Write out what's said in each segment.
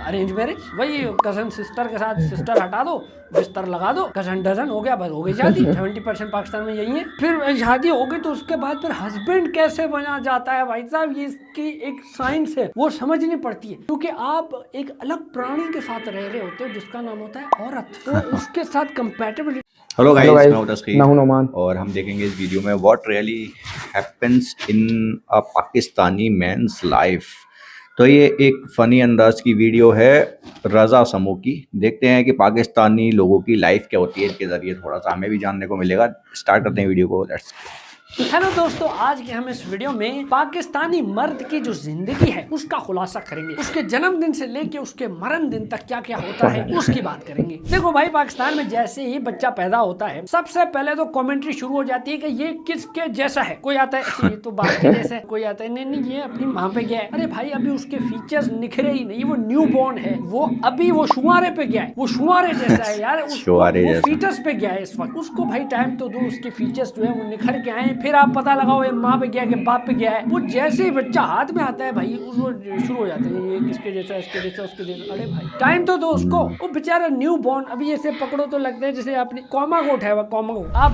Arrange marriage, वही cousin sister के साथ सिस्टर हटा दो, बिस्तर लगा दो, कजन डजन हो गया, बस हो गई शादी। 70% पाकिस्तान में यही है। फिर शादी हो गई तो उसके बाद फिर हस्बैंड कैसे बना जाता है भाई साहब, ये इसकी एक साइंस है, वो समझनी पड़ती है। क्योंकि आप एक अलग प्राणी के साथ रह रहे होते हो जिसका नाम होता है औरत, तो उसके साथ कंपैटिबिलिटी। हेलो गाइस, मैं हूं तस्कीर और हम देखेंगे इस वीडियो में what really happens in a Pakistani man's life. तो ये एक फ़नी अंदाज की वीडियो है रज़ा समूह की। देखते हैं कि पाकिस्तानी लोगों की लाइफ क्या होती है, इनके ज़रिए थोड़ा सा हमें भी जानने को मिलेगा। स्टार्ट करते हैं वीडियो को। लेट्स हेलो दोस्तों, आज के हम इस वीडियो में पाकिस्तानी मर्द की जो जिंदगी है उसका खुलासा करेंगे। उसके जन्मदिन से लेके उसके मरण दिन तक क्या क्या होता है उसकी बात करेंगे। देखो भाई, पाकिस्तान में जैसे ही बच्चा पैदा होता है सबसे पहले तो कमेंट्री शुरू हो जाती है कि ये किसके जैसा है। कोई आता है ये तो बाप के जैसा है, कोई आता है नहीं ये अपनी माँ पे गया है। अरे भाई, अभी उसके फीचर्स निखरे ही नहीं, वो न्यू बॉर्न है, वो अभी वो शुआरे पे गया है, वो शुआरे जैसा है यार, वो फीचर्स पे गया है इस वक्त। उसको भाई टाइम तो दो, उसके फीचर्स जो है वो निखर के आए, फिर आप पता लगाओ ये माँ पे गया कि बाप पे गया है। वो जैसे ही बच्चा हाथ में आता है भाई वो शुरू हो जाते हैं ये किसके जैसा, इसके जैसा, उसके जैसा। अरे भाई टाइम तो दो उसको, वो बेचारा न्यू बॉर्न, अभी ऐसे पकड़ो तो लगता है जैसे आपने कॉमा गोट है, वो कॉमा गोट। आप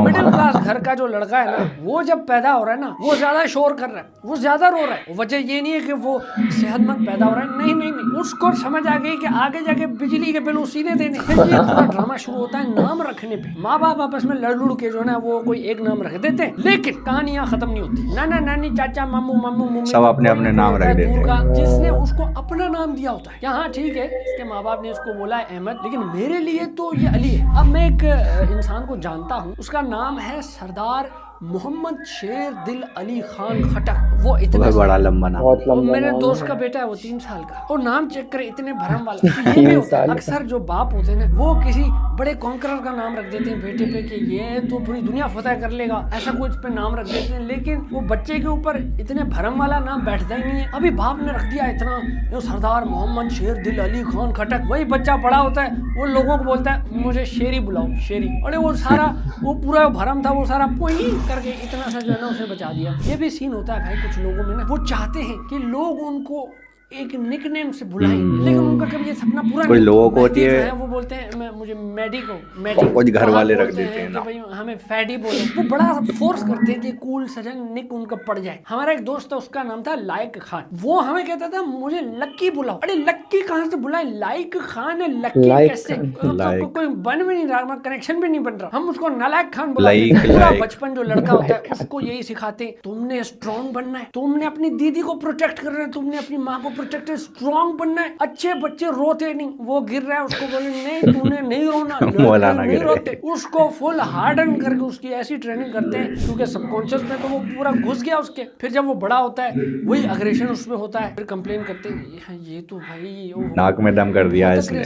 मिडिल क्लास घर का जो लड़का है ना, वो जब पैदा हो रहा है ना, वो ज्यादा शोर कर रहा है, वो ज्यादा रो रहा है। वजह ये नहीं है कि वो सेहतमंद पैदा हो रहा है, नहीं नहीं नहीं, उसको समझ आ गई कि आगे जाके बिजली के बिल उसी ने देने। फिर ये पूरा ड्रामा शुरू होता है नाम रखने पे। माँ बाप आपस में लड़ लुड़ के जो है ना वो कोई एक नाम रख देते हैं, लेकिन कहानियां खत्म नहीं होती। नाना नानी चाचा मामू मामू मम्मी सब अपने अपने नाम रख देते हैं, जिसने उसको अपना नाम दिया होता है। यहाँ ठीक है, इसके माँ बाप ने उसको बोला है अहमद, लेकिन मेरे लिए तो ये अली है। अब मैं एक इंसान को जानता हूँ, उसका नाम है सरदार मोहम्मद शेर दिल अली खान खटक। वो इतना बड़ा लंबा नाम, मेरे दोस्त का बेटा है, वो 3 साल का, और नाम चेक करे इतने भरम वाला। ये भी होता है अक्सर, जो बाप होते हैं ना वो किसी बड़े कॉन्करर का नाम रख देते हैं बेटे पे कि ये तो पूरी दुनिया फतह कर लेगा, ऐसा कुछ पे नाम रख देते हैं, लेकिन वो बच्चे के ऊपर इतने भरम वाला नाम बैठता ही नहीं है। अभी बाप ने रख दिया इतना, सरदार मोहम्मद शेर दिल अली खान खटक। वही बच्चा बड़ा होता है, वो लोगों को बोलता है मुझे शेरी बुलाओ, शेरी। अरे वो सारा वो पूरा भरम था, वो सारा पोई करके इतना सा जो है ना उसे बचा दिया। ये भी सीन होता है भाई कुछ लोगों में ना, वो चाहते हैं कि लोग उनको एक निकनेम से बुलाएं, लेकिन उनका कभी ये सपना पूरा कोई लोगों को होती है, वो बोलते हैं मुझे मैडी को, कुछ घर वाले रख देते हैं ना भाई हमें फैडी बोलो। वो बड़ा फोर्स करते हैं कि कूल सजन निक उनका पड़ जाए। हमारा एक दोस्त था, उसका नाम था लाइक खान, वो हमें कहता था मुझे लक्की बुलाओ। अरे लक्की कहाँ से बुलाए, लाइक खान है, लक्की कैसे? कोई बन भी नहीं रहा, कनेक्शन भी नहीं बन रहा, हम उसको नालायक खान बुलाते। पूरा बचपन जो लड़का होता है उसको यही सिखाते, तुमने स्ट्रॉन्ग बनना है, तुमने अपनी दीदी को प्रोटेक्ट करना है, तुमने अपनी माँ को प्रोटेक्ट स्ट्रॉन्ग बनना है। अच्छे बच्चे रोते नहीं, वो गिर रहा है उसको बोले नहीं तूने नहीं रोना, नहीं रोते, उसको फुल हार्डन करके उसकी ऐसी ट्रेनिंग करते हैं क्योंकि सबकॉन्शियस में तो वो पूरा घुस गया उसके। फिर जब वो बड़ा होता है वही अग्रेशन उसमें होता है, फिर कंप्लेन करते हैं ये तो भाई नाक में दम कर दिया इसने,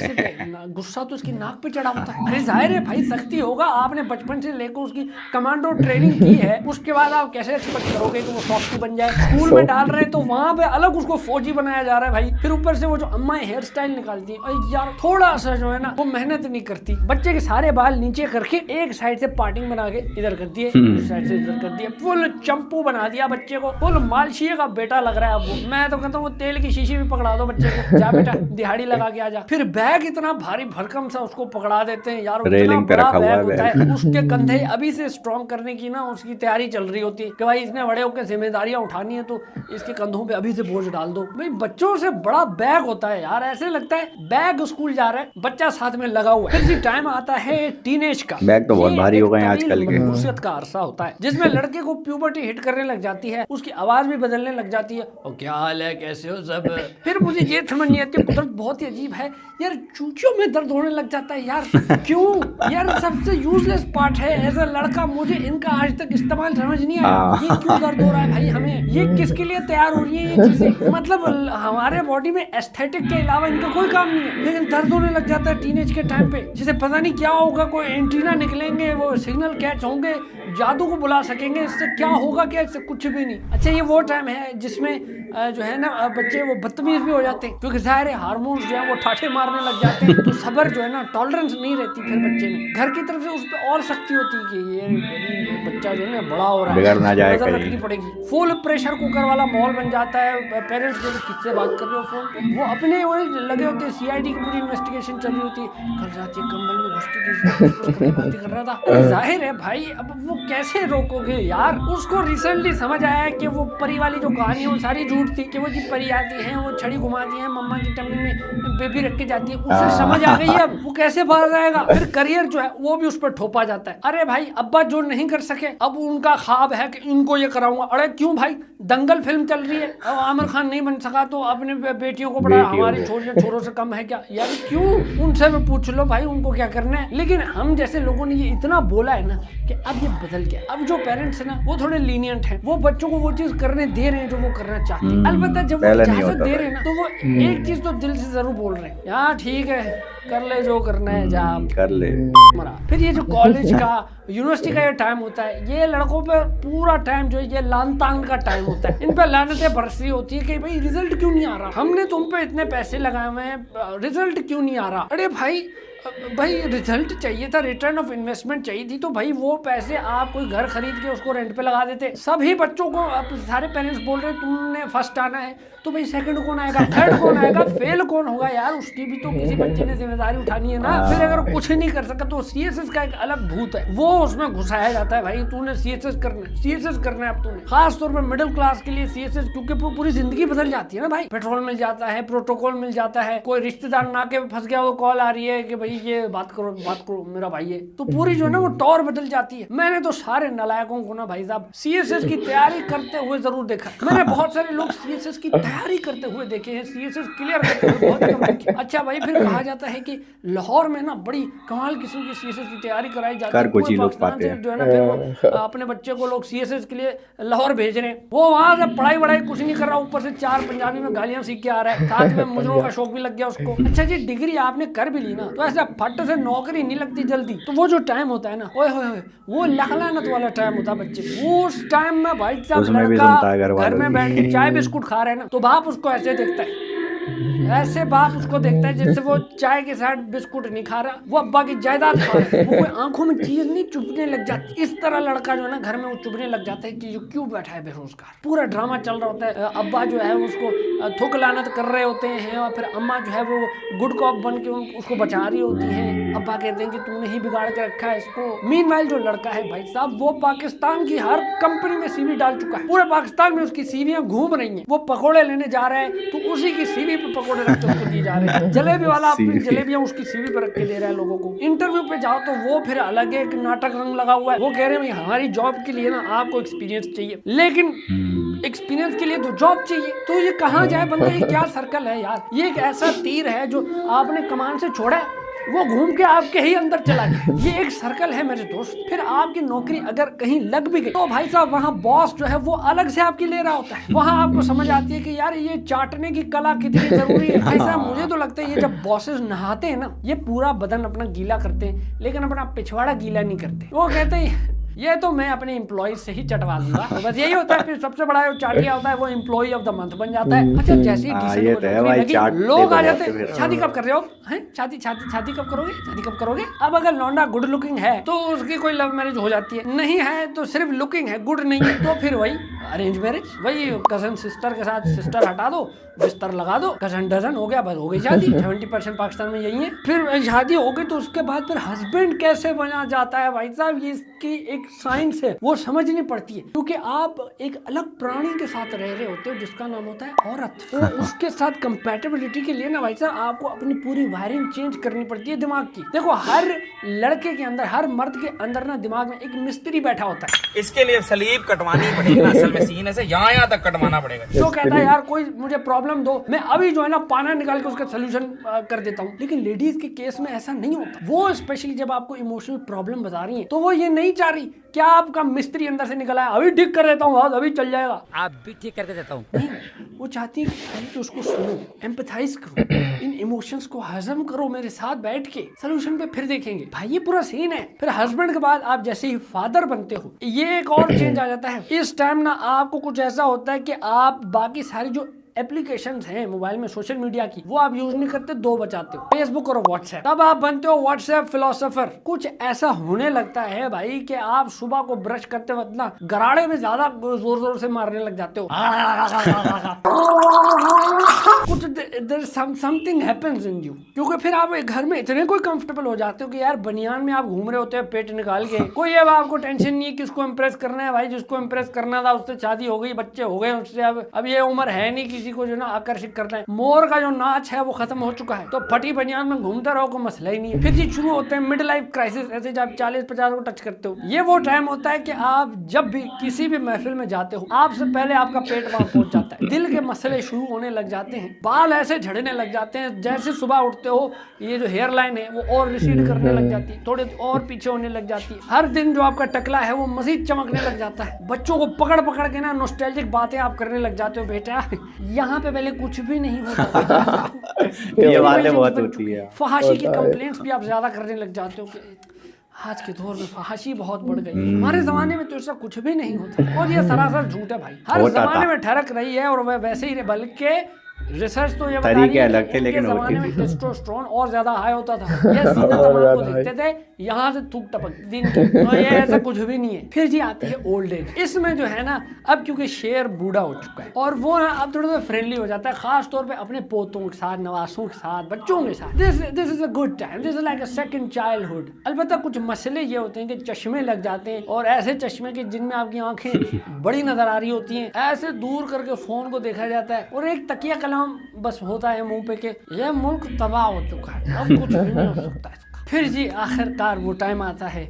गुस्सा तो उसकी नाक पे चढ़ा होता है। अरे जाहिर है भाई सख्ती होगा, आपने बचपन से लेकर उसकी कमांडो ट्रेनिंग की है, उसके बाद आप कैसे एक्सपेक्ट करोगे कि वो सॉफ्टी बन जाए। स्कूल में डाल रहे हैं तो वहां पे अलग उसको फौजी बनाया जा रहा है भाई। फिर ऊपर से वो जो अम्मा हेयर स्टाइल निकालती है यार, थोड़ा सा जो है ना वो मेहनत नहीं करती। बच्चे के सारे बाल नीचे करके एक साइड से पार्टिंग बना के इधर कर दिए, इस साइड से इधर कर दिया, फुल चंपू बना दिया बच्चे को, फुल मालशीए का बेटा लग रहा है आपको। मैं तो कहता हूँ वो तेल की शीशी भी पकड़ा दो बच्चे को, जा बेटा दिहाड़ी लगा के आ जा। फिर बैग इतना भारी भरकम सा उसको पकड़ा देते हैं यार, रेलिंग पे रखा हुआ है, उसके कंधे अभी से स्ट्रॉन्ग करने की ना उसकी तैयारी चल रही होती है कि भाई इसने बड़े होकर जिम्मेदारियां उठानी है तो इसके कंधों पे अभी से बोझ डाल दो। भाई बच्चों से बड़ा बैग होता है यार, ऐसे लगता है बैग स्कूल जा रहा है, बच्चा साथ में लगा हुआ है। फिर जी टाइम आता है टीनेज का, बैग तो बहुत भारी हो गए आजकल के। मनहूसियत का अरसा होता है जिसमें लड़के को प्यूबर्टी हिट करने लग जाती है, उसकी आवाज भी बदलने लग जाती है, और क्या हाल है कैसे हो सब। फिर मुझे ये समझ नहीं आती, कुदरत बहुत ही अजीब है यार, चूचियों में दर्द होने लग जाता है यार, क्यों यार, सबसे यूजलेस पार्ट है एज अ लड़का, मुझे इनका आज तक इस्तेमाल समझ नहीं आया, ये क्यों दर्द हो रहा है भाई हमें, ये किसके लिए तैयार हो रही है ये चीजें। मतलब हमारे बॉडी में एस्थेटिक के अलावा इनका कोई काम नहीं है, लेकिन दर्द होने लग जाता है टीनेज के टाइम पे, जिसे पता नहीं क्या होगा, कोई एंटीना निकलेंगे, वो सिग्नल कैच होंगे, जादू को बुला सकेंगे, इससे क्या होगा, क्या इससे कुछ भी नहीं। अच्छा ये वो टाइम है जिसमें जो है ना बच्चे वो बदतमीज भी हो जाते हैं, क्योंकि जाहिर है हार्मोन्स जो है वो ठाठे मारने लग जाते हैं, तो सब्र जो है ना टॉलरेंस नहीं रहती फिर बच्चे में। घर की तरफ से उस पर और सख्ती होती है कि ये बच्चा जो है ना बड़ा हो रहा है, बिगड़ ना जाए, नजर रखनी पड़ेगी। फुल प्रेशर कुकर वाला माहौल बन जाता है। पेरेंट्स जो किससे बात कर रहे हो फोन पे, वो अपने वो लगे होते हैं, सीआईडी की पूरी इन्वेस्टिगेशन चल रही होती है। कल रात ये कंबल में घुस के किसी बात कर रहा था। जाहिर है भाई अब वो कैसे रोकोगे यार। उसको रिसेंटली समझ आया कि वो परी वाली जो कहानी है वो सारी झूठ थी, कि वो जी परी आती है, वो छड़ी घुमाती है, मम्मा की टमनी में बेबी रख के जाती है। उसे समझ आ गई है, अब वो कैसे बाहर जाएगा। फिर करियर जो है वो भी उस पर ठोपा जाता है। अरे भाई अब्बा जो नहीं कर सके, अब उनका ख्वाब है कि इनको ये कराऊंगा। अरे क्यों भाई, दंगल फिल्म चल रही है, अब आमिर खान नहीं बन सका तो अपने बेटियों को पढ़ा, हमारे छोरों से कम है क्या यार? क्यों, उनसे भी पूछ लो भाई उनको क्या करना है। लेकिन हम जैसे लोगों ने ये इतना बोला है ना कि अब ये बदल गया। अब जो पेरेंट्स है ना वो थोड़े लीनियंट हैं, वो बच्चों को वो चीज करने दे रहे हैं जो वो करना चाहते हैं। अलबत्ता जब वो इजाजत दे रहे हैं ना तो वो एक चीज तो दिल से जरूर बोल रहे हैं, यार ठीक है कर ले जो करना है, जा कर ले। फिर ये जो कॉलेज का यूनिवर्सिटी का ये टाइम होता है, ये लड़कों पे पूरा टाइम जो है ये लान तान का टाइम होता है। इन पे लानतें बरस रही होती है कि भाई रिजल्ट क्यों नहीं आ रहा, हमने तुम पे इतने पैसे लगाए हुए हैं, रिजल्ट क्यों नहीं आ रहा। अरे भाई रिजल्ट चाहिए था, रिटर्न ऑफ इन्वेस्टमेंट चाहिए थी, तो भाई वो पैसे आप कोई घर खरीद के उसको रेंट पे लगा देते। सभी बच्चों को अब सारे पेरेंट्स बोल रहे तुमने फर्स्ट आना है, तो भाई सेकंड कौन आएगा, थर्ड कौन आएगा, फेल कौन होगा यार, उसकी भी तो किसी बच्चे ने जिम्मेदारी उठानी है ना। फिर अगर कुछ नहीं कर सका तो सीएसएस का एक अलग भूत है, वो उसमें घुसाया जाता है। भाई तूने सीएसएस करना है, सीएसएस करना है अब तूने, खास तौर पर मिडिल क्लास के लिए सीएसएस, क्योंकि पूरी जिंदगी बदल जाती है ना भाई। पेट्रोल मिल जाता है, प्रोटोकॉल मिल जाता है, कोई रिश्तेदार नाके पे फंस गया वो कॉल आ रही है कि भाई ये बात करो मेरा भाई है, तो पूरी जो है ना वो टॉर बदल जाती है। मैंने तो सारे नालायकों को ना भाई साहब सीएसएस की तैयारी करते हुए जरूर देखा। मैंने बहुत सारे लोग सीएसएस की तैयारी करते हुए देखे हैं, सीएसएस क्लियर करते हुए बहुत कम देखे। अच्छा भाई फिर कहा जाता है कि लाहौर में ना बड़ी कमाल किस्म की सीएसएस की तैयारी कराई जाती है, जो है ना फिर अपने बच्चे को लोग सीएसएस के लिए लाहौर भेज रहे हैं। वो वहां से पढ़ाई कुछ नहीं कर रहा, ऊपर से 4 पंजाबी में गालियां सीख के आ रहा है, साथ में मुजरों का शौक भी लग गया उसको। अच्छा जी डिग्री आपने कर भी ली ना तो ऐसा फट से नौकरी नहीं लगती जल्दी। तो वो जो टाइम होता है ना ओए होए वो लखलानत वाला टाइम होता है बच्चे, उस टाइम में भाई साहब लड़का घर में बैठ के चाय बिस्कुट खा रहे हैं ना तो बाप उसको ऐसे देखता है, ऐसे बाप उसको देखता है जैसे वो चाय के साथ बिस्कुट नहीं खा रहा, वो अब्बा की जायदाद खा रहा है। वो कोई आंखों में चीज नहीं चुभने लग जाती। इस तरह लड़का जो है ना घर में वो चुभने लग जाता है कि क्यों बैठा है बेरोजगार। पूरा ड्रामा चल रहा होता है, अब्बा जो है उसको थुक लानत कर रहे होते हैं और फिर अम्मा जो है वो गुड कॉप बन के उसको बचा रही होती है। अब्बा कहते हैं कि तूने ही बिगाड़ के रखा है इसको। मीनवाइल जो लड़का है भाई साहब वो पाकिस्तान की हर कंपनी में सीवी डाल चुका है, पूरे पाकिस्तान में उसकी सीवियां घूम रही हैं। वो पकौड़े लेने जा रहा है तो उसी की सीवी पे पकौड़े रख के उसको दिए जा रहे हैं। जलेबी वाला अपनी जलेबियां उसकी सीवी पर रख के दे रहा है लोगों को। इंटरव्यू पे जाओ तो वो फिर अलग एक नाटक रंग लगा हुआ है, वो कह रहे हैं हमारी जॉब के लिए ना आपको एक्सपीरियंस चाहिए, लेकिन एक्सपीरियंस के लिए तो जॉब चाहिए। तो ये कहाँ जाए बंदा, ये क्या सर्कल है यार। ये एक ऐसा तीर है जो आपने कमान से छोड़ा है वो घूम के आपके ही अंदर चला गया। ये एक सर्कल है मेरे दोस्त। फिर आपकी नौकरी अगर कहीं लग भी गई तो भाई साहब वहाँ बॉस जो है वो अलग से आपकी ले रहा होता है। वहाँ आपको समझ आती है कि यार ये चाटने की कला कितनी जरूरी है। भाई साहब मुझे तो लगता है ये जब बॉसेस नहाते हैं ना ये पूरा बदन अपना गीला करते हैं लेकिन अपना पिछवाड़ा गीला नहीं करते। वो कहते हैं ये तो मैं अपने एम्प्लॉय से ही चटवा लूंगा। तो बस यही होता है। फिर सबसे बड़ा जो चाटिया होता है वो एम्प्लॉय ऑफ द मंथ बन जाता है। अच्छा जैसे ही लोग आ जाते हैं, शादी कब कर रहे हो, हैं शादी कब करोगे, शादी कब करोगे। अब अगर लौंडा गुड लुकिंग है तो उसकी कोई लव मैरिज हो जाती है, नहीं है तो सिर्फ लुकिंग है गुड नहीं है तो फिर वही अरेंज मैरिज। वही कजन सिस्टर के साथ सिस्टर हटा दो बिस्तर लगा दो कजन डजन हो गया, बस हो गई शादी। 70% पाकिस्तान में यही है। फिर शादी हो गई तो उसके बाद फिर हस्बैंड कैसे बना जाता है भाई साहब, ये इसकी एक साइंस है वो समझनी पड़ती है। क्योंकि आप एक अलग प्राणी के साथ रह रहे होते हो जिसका नाम होता है औरत। तो उसके साथ कंपैटिबिलिटी के लिए ना भाई साहब आपको अपनी पूरी वायरिंग चेंज करनी पड़ती है दिमाग की। देखो हर लड़के के अंदर हर मर्द के अंदर ना दिमाग में एक मिस्त्री बैठा होता है, इसके लिए सलीब कटवानी पड़ेगी असल में सीने से यहाँ तक कटवाना पड़ेगा। तो कहता है यार कोई मुझे प्रॉब्लम दो मैं अभी जो है ना पाना निकाल के उसका सोल्यूशन कर देता हूँ। लेकिन लेडीज के केस में ऐसा नहीं होता। वो स्पेशली जब आपको इमोशनल प्रॉब्लम बता रही है तो वो ये नहीं चाह रही क्या आपका मिस्त्री अंदर से निकला है अभी ठीक कर देता हूँ अभी चल जाएगा, आप भी ठीक करके देता हूँ। नहीं वो चाहती है कि उसको सुनो, एम्पैथाइज करो, इन इमोशंस को हजम करो मेरे साथ बैठ के, सोल्यूशन पे फिर देखेंगे। भाई ये पूरा सीन है। फिर हस्बैंड के बाद आप जैसे ही फादर बनते हो, ये एक और चेंज आ जाता है। इस टाइम ना आपको कुछ ऐसा होता है कि आप बाकी सारी जो एप्लीकेशंस हैं मोबाइल में सोशल मीडिया की, वो आप यूज नहीं करते, दो बचाते हो, फेसबुक और व्हाट्सएप। तब आप बनते हो व्हाट्सएप फिलोसोफर। कुछ ऐसा होने लगता है भाई कि आप सुबह को ब्रश करते वक्त ना गराड़े में ज्यादा जोर जोर से मारने लग जाते हो। कुछ समथिंग हैपेंस इन यू, क्योंकि फिर आप घर में इतने कोई कंफर्टेबल हो जाते हो कि यार बनियान में आप घूम रहे होते हैं पेट निकाल के। कोई अब आपको टेंशन नहीं है किसको इम्प्रेस करना है। भाई जिसको इम्प्रेस करना था उससे शादी हो गई, बच्चे हो गए उससे, अब ये उम्र है नहीं किसी को जो ना आकर्षित करना है। मोर का जो नाच है वो खत्म हो चुका है, तो फटी बनियान में घूमते रहो, कोई मसला ही नहीं है। फिर ये शुरू होते हैं मिड लाइफ क्राइसिस, ऐसे जब 40-50 को टच करते हो। ये वो टाइम होता है कि आप जब भी किसी भी महफिल में जाते हो, आपसे पहले आपका पेट वहां पहुंच जाता है, दिल के मसले शुरू होने लग जाते हैं, बाल ऐसे झड़ने लग जाते हैं। जैसे सुबह उठते हो ये जो हेयर लाइन है वो और रिसीड करने लग जाती है, थोड़े और पीछे होने लग जाती है। हर दिन जो आपका टकला है वो मजीद चमकने लग जाता है। बच्चों को पकड़ पकड़ के ना नॉस्टैल्जिक बातें आप करने लग जाते हो, बेटा यहाँ पे पहले कुछ भी नहीं होता। ये बातें बहुत होती है। फहाशी की कंप्लेंट्स भी आप ज्यादा करने लग जाते हो कि आज के दौर में फहाशी बहुत बढ़ गई। हमारे जमाने में तो ऐसा कुछ भी नहीं होता, और ये सरासर झूठ है भाई। हर जमाने में ठरक रही है और वह वैसे ही, बल्कि रिसर्च तो ये बता रही है अलग थे, लेकिन जमाने में टेस्टोस्टेरोन और ज्यादा हाई होता था। ये सीना तमाम को देखते थे, यहाँ से थूक टपक दिन की, तो ये ऐसा कुछ भी नहीं है। फिर जी आती है ओल्ड एज। इसमें जो है ना अब क्योंकि शेर बूढ़ा हो चुका है और वो ना अब थोड़ा सा फ्रेंडली हो जाता है, खास तौर पे अपने पोतों के साथ, नवासों के साथ, बच्चों के साथ। This is a good time, this is like a second childhood. अलबत्ता कुछ मसले ये होते हैं कि चश्मे लग जाते हैं, और ऐसे चश्मे के जिनमें आपकी आंखें बड़ी नजर आ रही होती हैं, ऐसे दूर करके फोन को देखा जाता है, और एक तकिया कलाम बस होता है मुंह पे के ये मुल्क तबाह हो चुका है, अब कुछ भी नहीं हो सकता है। फिर जी आखिरकार वो टाइम आता है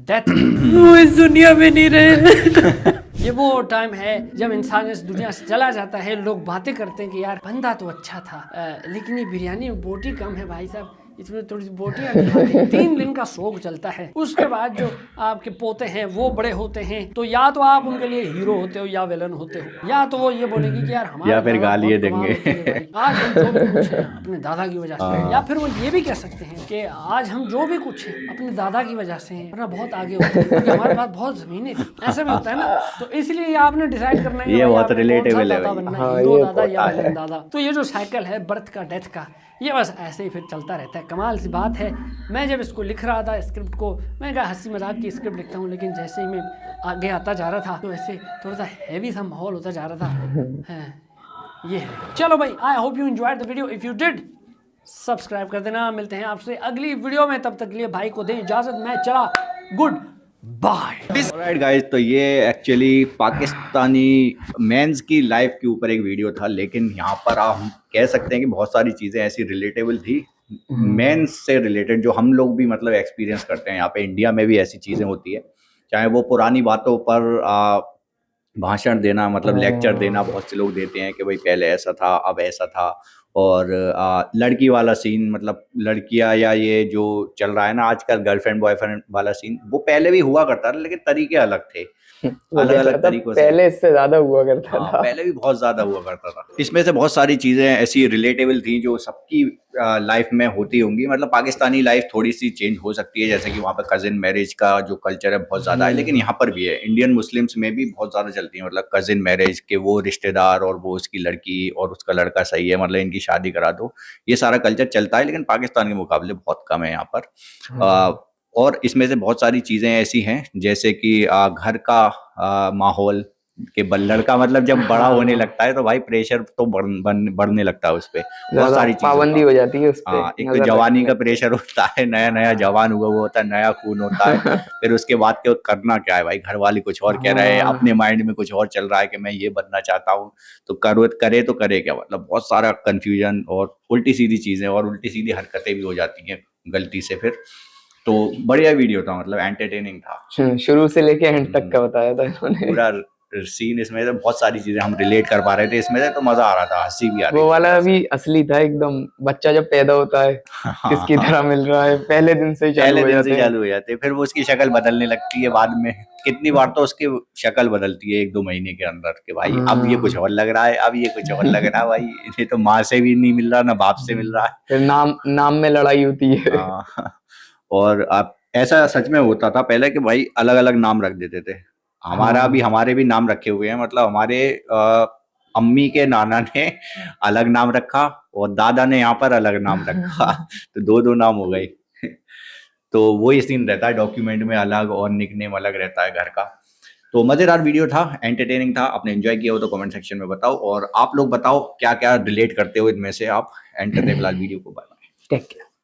डेथ, वो इस दुनिया में नहीं रहे। ये वो टाइम है जब इंसान इस दुनिया से चला जाता है। लोग बातें करते हैं कि यार बंदा तो अच्छा था, लेकिन ये बिरयानी में बोटी कम है भाई साहब, इसमें थोड़ी सी बोटियां। 3 दिन का शौक चलता है। उसके बाद जो आपके पोते हैं वो बड़े होते हैं, तो या तो आप उनके लिए हीरो होते हो या विलन होते हो, या तो वो ये बोलेंगे कि यार हमारा, या फिर गाली देंगे आज हम जो भी कुछ है अपने दादा की वजह से, या फिर वो ये भी कह सकते हैं कि आज हम जो भी कुछ है अपने दादा की वजह से हैं, वरना बहुत आगे होते हैं, हमारे पास बहुत जमीनें थी। ऐसा भी होता है ना, तो इसलिए आपने डिसाइड करना है ये बहुत रिलेटेबल है, हीरो दादा या विलन दादा। तो ये जो साइकिल है बर्थ का डेथ का, ये बस ऐसे ही फिर चलता रहता है। कमाल सी बात है, मैं जब इसको लिख रहा था स्क्रिप्ट को, मैं कहा हंसी मजाक की स्क्रिप्ट लिखता हूँ, लेकिन जैसे ही मैं आगे आता जा रहा था तो ऐसे थोड़ा सा हैवी सा माहौल होता जा रहा था। ये है। चलो भाई, I hope you enjoyed the video. If you did, subscribe कर देना। मिलते हैं आपसे अगली वीडियो में, तब तक के लिए भाई को दें इजाजत, मैं चला, गुड बाय। ऑलराइट गाइस, तो ये एक्चुअली पाकिस्तानी मेंस की लाइफ के ऊपर एक वीडियो था, लेकिन यहाँ पर हम कह सकते हैं कि बहुत सारी चीज़ें ऐसी रिलेटेबल थी मेंस से रिलेटेड, जो हम लोग भी मतलब एक्सपीरियंस करते हैं। यहाँ पे इंडिया में भी ऐसी चीज़ें होती है, चाहे वो पुरानी बातों पर भाषण देना, मतलब लेक्चर देना बहुत से लोग देते हैं कि भाई पहले ऐसा था, अब ऐसा था। और लड़की वाला सीन, मतलब लड़कियां या ये जो चल रहा है ना आजकल गर्लफ्रेंड बॉयफ्रेंड वाला सीन, वो पहले भी हुआ करता था, लेकिन तरीके अलग थे, अलग अलग तरीकों से। पहले इससे ज्यादा हुआ करता था, पहले भी बहुत ज्यादा हुआ करता था। इसमें से बहुत सारी चीजें ऐसी रिलेटेबल थी जो सबकी लाइफ में होती होंगी। मतलब पाकिस्तानी लाइफ थोड़ी सी चेंज हो सकती है, जैसे कि वहाँ पर कजिन मैरिज का जो कल्चर है बहुत ज्यादा है, लेकिन यहाँ पर भी है, इंडियन मुस्लिम्स में भी बहुत ज्यादा चलती है। मतलब कजिन मैरिज के वो रिश्तेदार और वो उसकी लड़की और उसका लड़का सही है, मतलब इनकी शादी करा दो, ये सारा कल्चर चलता है, लेकिन पाकिस्तान के मुकाबले बहुत कम है यहाँ पर। और इसमें से बहुत सारी चीज़ें ऐसी हैं, जैसे कि घर का माहौल के लड़का मतलब जब बड़ा होने लगता है तो भाई प्रेशर तो बढ़ने लगता है, उस पर बहुत सारी चीजें पाबंदी हो जाती है उस पे। एक तो जवानी का प्रेशर होता है, नया नया जवान हुआ वो होता है, नया खून होता है। फिर उसके बाद के करना क्या है भाई, घर वाले कुछ और कह रहे हैं, अपने माइंड में कुछ और चल रहा है कि मैं ये बनना चाहता हूँ, तो करे तो करे क्या। मतलब बहुत सारा कंफ्यूजन और उल्टी सीधी चीजें और उल्टी सीधी हरकतें भी हो जाती हैं गलती से। फिर तो बढ़िया वीडियो था, मतलब एंटरटेनिंग था, शुरू से लेके एंड तक का बताया था इन्होंने, पूरा सीन इसमें से बहुत सारी चीजें हम रिलेट कर पा रहे थे इसमें से, तो मजा आ रहा था, हंसी भी आ रही वो थी। वाला भी असली था एकदम, बच्चा जब पैदा होता है किसकी तरह मिल रहा है, पहले दिन से ही चालू पहले हो दिन जाते से हैं। चालू हो जाते हैं, फिर वो उसकी शक्ल बदलने लगती है बाद में। कितनी बार तो उसकी शक्ल बदलती है 1-2 महीने के अंदर कि भाई अब ये कुछ और लग रहा है, अब ये कुछ और लग रहा है भाई, ये तो माँ से भी नहीं मिल रहा ना बाप से मिल रहा है। फिर नाम में लड़ाई होती है। हाँ, और आप ऐसा सच में होता था पहले कि भाई अलग अलग नाम रख देते थे। हमारे भी नाम रखे हुए हैं, मतलब हमारे अम्मी के नाना ने अलग नाम रखा और दादा ने यहाँ पर अलग नाम रखा, तो 2-2 नाम हो गए। तो वही सीन रहता है डॉक्यूमेंट में, अलग और निकनेम अलग रहता है घर का। तो मजेदार वीडियो था, एंटरटेनिंग था। आपने एंजॉय किया हो तो कमेंट सेक्शन में बताओ, और आप लोग बताओ क्या क्या रिलेट करते हो इनमें से आप। एंड करते हैं फिलहाल वीडियो को, बाय बाय। Take care.